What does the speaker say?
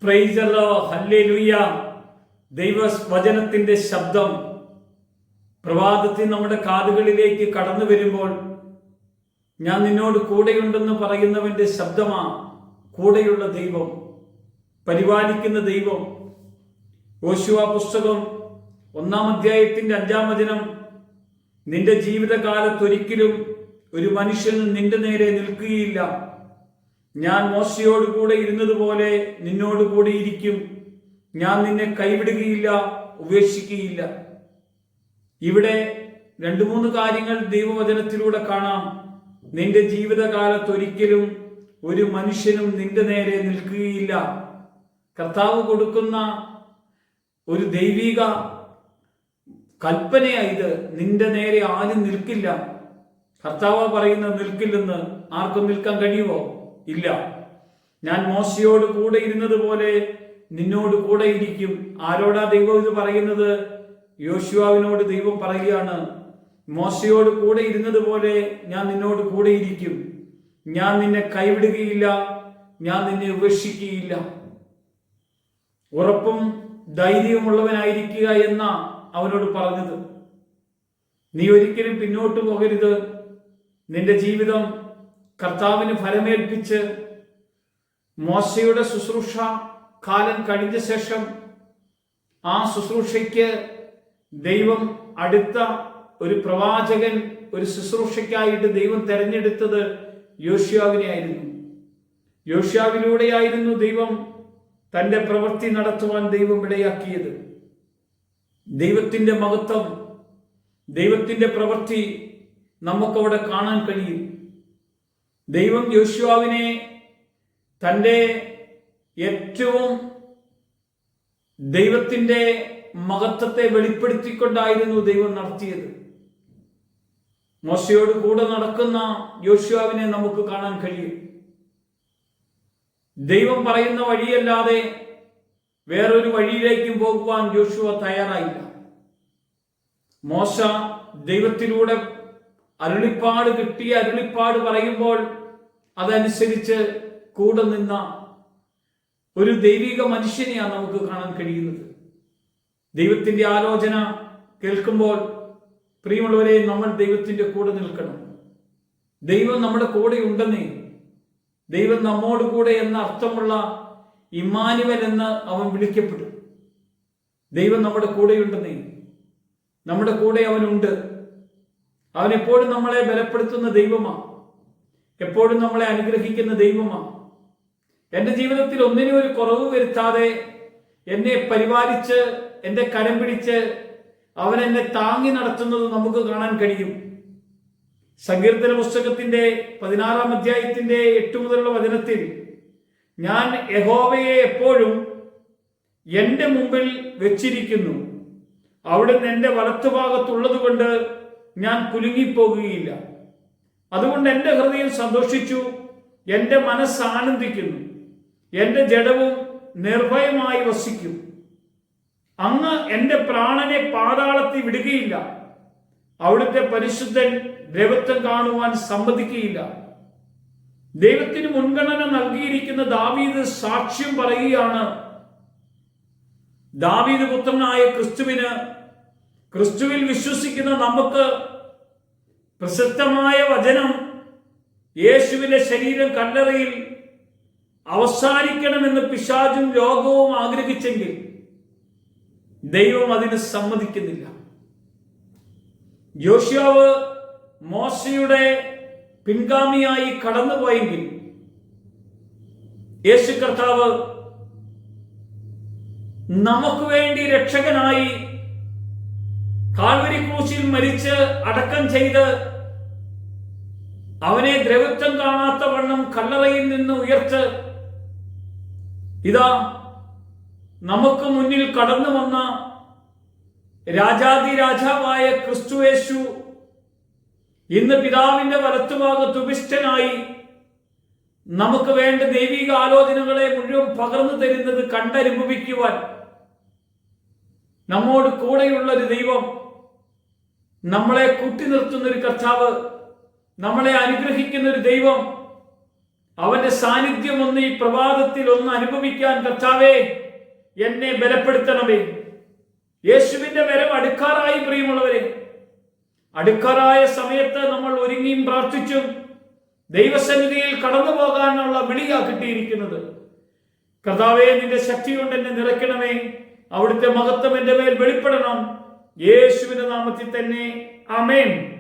Praise the Lord, hallelujah. ദൈവവചനത്തിന്റെ ശബ്ദം പ്രഭാതത്തിൽ നമ്മുടെ കാതുകളിലേക്ക് കടന്നു വരുമ്പോൾ ഞാൻ നിന്നോട് കൂടെയുണ്ടെന്ന് പറയുന്നവന്റെ ശബ്ദമാ. കൂടെയുള്ള ദൈവം, പരിപാലിക്കുന്ന ദൈവം. യോശുവ പുസ്തകം 1-ാം അധ്യായത്തിന്റെ 5-ാം വചനം, നിന്റെ ജീവിതകാലത്തൊരിക്കലും ഒരു മനുഷ്യനും നിന്റെ നേരെ നിൽക്കുകയില്ല. ഞാൻ മോശയോട് കൂടെ ഇരുന്നതുപോലെ നിന്നോട് കൂടെ ഇരിക്കും. ഞാൻ നിന്നെ കൈവിടുകയില്ല, ഉപേക്ഷിക്കുകയില്ല. ഇവിടെ 2-3 കാര്യങ്ങൾ ദൈവവചനത്തിലൂടെ കാണാം. നിന്റെ ജീവിതകാലത്തൊരിക്കലും ഒരു മനുഷ്യനും നിന്റെ നേരെ നിൽക്കുകയില്ല. കർത്താവ് കൊടുക്കുന്ന ഒരു ദൈവിക കൽപ്പനയായത്. നിന്റെ നേരെ ആരും നിൽക്കില്ല. കർത്താവ് പറയുന്ന നിൽക്കില്ലെന്ന് ആർക്കും നിൽക്കാൻ കഴിയുമോ? ഇല്ല. ഞാൻ മോശയോട് കൂടെ ഇരുന്നതുപോലെ നിന്നോട് കൂടെ ഇരിക്കും. ആരോടാ ദൈവം ഇത് പറയുന്നത്? യോശുവാവിനോട് ദൈവം പറയുകയാണ്, മോശയോട് കൂടെ ഇരുന്നതുപോലെ ഞാൻ നിന്നോട് കൂടെ ഇരിക്കും. ഞാൻ നിന്നെ കൈവിടുകയില്ല, ഞാൻ നിന്നെ ഉപേക്ഷിക്കുകയില്ല. ഉറപ്പും ധൈര്യമുള്ളവനായിരിക്കുക എന്ന അവനോട് പറഞ്ഞത്. നീ ഒരിക്കലും പിന്നോട്ട് പോകരുത്. നിന്റെ ജീവിതം കർത്താവിന് ഫലമേൽപ്പിച്ച് മോശയുടെ ശുശ്രൂഷ കാലം കഴിഞ്ഞ ശേഷം ആ ശുശ്രൂഷയ്ക്ക് ദൈവം അടുത്ത ഒരു പ്രവാചകൻ, ഒരു ശുശ്രൂഷയ്ക്കായിട്ട് ദൈവം തെരഞ്ഞെടുത്തത് യോശുവാവിനെ ആയിരുന്നു. യോശുവാവിലൂടെയായിരുന്നു ദൈവം തന്റെ പ്രവൃത്തി നടത്തുവാൻ ദൈവം ഇടയാക്കിയത്. ദൈവത്തിന്റെ മഹത്വം, ദൈവത്തിന്റെ പ്രവൃത്തി നമുക്കവിടെ കാണാൻ കഴിയും. ദൈവം യോശുവാവിനെ തൻ്റെ ഏറ്റവും ദൈവത്തിന്റെ മഹത്വത്തെ വെളിപ്പെടുത്തിക്കൊണ്ടായിരുന്നു ദൈവം നടത്തിയത്. മോശയോട് കൂടെ നടക്കുന്ന യോശുവാവിനെ നമുക്ക് കാണാൻ കഴിയും. ദൈവം പറയുന്ന വഴിയല്ലാതെ വേറൊരു വഴിയിലേക്കും പോകുവാൻ യോശുവ തയ്യാറായില്ല. മോശ ദൈവത്തിലൂടെ അരുളിപ്പാട് കിട്ടിയ അരുളിപ്പാട് പറയുമ്പോൾ അതനുസരിച്ച് കൂടെ നിന്ന ഒരു ദൈവിക മനുഷ്യനെയാണ് നമുക്ക് കാണാൻ കഴിയുന്നത്. ദൈവത്തിന്റെ ആലോചന കേൾക്കുമ്പോൾ പ്രിയമുള്ളവരെ, നമ്മൾ ദൈവത്തിന്റെ കൂടെ നിൽക്കണം. ദൈവം നമ്മുടെ കൂടെ ഉണ്ടെന്നേ. ദൈവം നമ്മോട് കൂടെ എന്ന അർത്ഥമുള്ള ഇമ്മാനുവൽ എന്ന് അവൻ വിളിക്കപ്പെടും. ദൈവം നമ്മുടെ കൂടെയുണ്ടെന്നേ. നമ്മുടെ കൂടെ അവനുണ്ട്. അവൻ എപ്പോഴും നമ്മളെ ബലപ്പെടുത്തുന്ന ദൈവമാണ്. എപ്പോഴും നമ്മളെ അനുഗ്രഹിക്കുന്ന ദൈവമാണ്. എൻ്റെ ജീവിതത്തിൽ ഒന്നിനും ഒരു കുറവ് വരുത്താതെ എന്നെ പരിപാലിച്ച് എൻ്റെ കരം പിടിച്ച് അവൻ എന്നെ താങ്ങി നടത്തുന്നത് നമുക്ക് കാണാൻ കഴിയും. സങ്കീർത്തന പുസ്തകത്തിന്റെ 16-ാം അധ്യായത്തിന്റെ 8 മുതലുള്ള വചനത്തിൽ, ഞാൻ യഹോവയെ എപ്പോഴും എൻ്റെ മുമ്പിൽ വെച്ചിരിക്കുന്നു. അവിടുന്ന് എൻ്റെ വലത്തുഭാഗത്തുള്ളത് കൊണ്ട് ഞാൻ കുലുങ്ങിപ്പോകുകയില്ല. അതുകൊണ്ട് എൻ്റെ ഹൃദയം സന്തോഷിച്ചു, എൻ്റെ മനസ്സ് ആനന്ദിക്കുന്നു. എൻ്റെ ജഡവും നിർഭയമായി വസിക്കും. അങ്ങ് എൻ്റെ പ്രാണനെ പാതാളത്തിൽ വിടുകയില്ല. അവിടുത്തെ പരിശുദ്ധൻ ദേവത്വം കാണുവാൻ സമ്മതിക്കുകയില്ല. ദൈവത്തിന് മുൻഗണന നൽകിയിരിക്കുന്ന ദാവീദ് സാക്ഷ്യം പറയുകയാണ്. ദാവീദ് പുത്രനായ ക്രിസ്തുവിൽ വിശ്വസിക്കുന്ന നമുക്ക് പ്രസിദ്ധമായ വചനം, യേശുവിന്റെ ശരീരം കല്ലറയിൽ അവസാനിക്കണമെന്ന് പിശാചും ലോകവും ആഗ്രഹിച്ചെങ്കിൽ ദൈവം അതിന് സമ്മതിക്കുന്നില്ല. യോശുവാവ് മോശയുടെ പിൻഗാമിയായി കടന്നുപോയെങ്കിൽ യേശു കർത്താവ് നമുക്ക് വേണ്ടി രക്ഷകനായി കാൽവരി ക്രൂശിൽ മരിച്ച് അടക്കം ചെയ്ത് അവനെ ദ്രവത്വം കാണാത്ത വണ്ണം കല്ലറയിൽ നിന്ന് ഉയർത്ത് ഇതാ നമുക്ക് മുന്നിൽ കടന്നു വന്ന രാജാതിരാജാവായ ക്രിസ്തുയേശു ഇന്ന് പിതാവിന്റെ വലത്തുഭാഗത്ത് ഉപിഷ്ടനായി നമുക്ക് വേണ്ട ദൈവിക ആലോചനകളെ മുഴുവൻ പകർന്നു തരുന്നത് കണ്ടനുഭവിക്കുവാൻ നമ്മോട് കൂടെയുള്ള ഒരു ദൈവം, നമ്മളെ കൂട്ടി നിർത്തുന്ന ഒരു കർത്താവ്, നമ്മളെ അനുഗ്രഹിക്കുന്ന ഒരു ദൈവം, അവന്റെ സാന്നിധ്യം ഒന്ന് ഈ പ്രഭാതത്തിൽ ഒന്ന് അനുഭവിക്കാൻ കർത്താവേ എന്നെ ബലപ്പെടുത്തണമേ. യേശുവിന്റെ വരവ് അടുക്കാറായി പ്രിയമുള്ളവരെ. അടുക്കാറായ സമയത്ത് നമ്മൾ ഒരുങ്ങിയും പ്രാർത്ഥിച്ചും ദൈവസന്നിധിയിൽ കടന്നു പോകാനുള്ള വിളിയാ കിട്ടിയിരിക്കുന്നത്. കർത്താവേ, നിന്റെ ശക്തി കൊണ്ട് എന്നെ നിറയ്ക്കണമേ. അവിടുത്തെ മഹത്വം എന്റെ മേൽ വെളിപ്പെടണം. യേശുവിന്റെ നാമത്തിൽ തന്നെ ആമേൻ.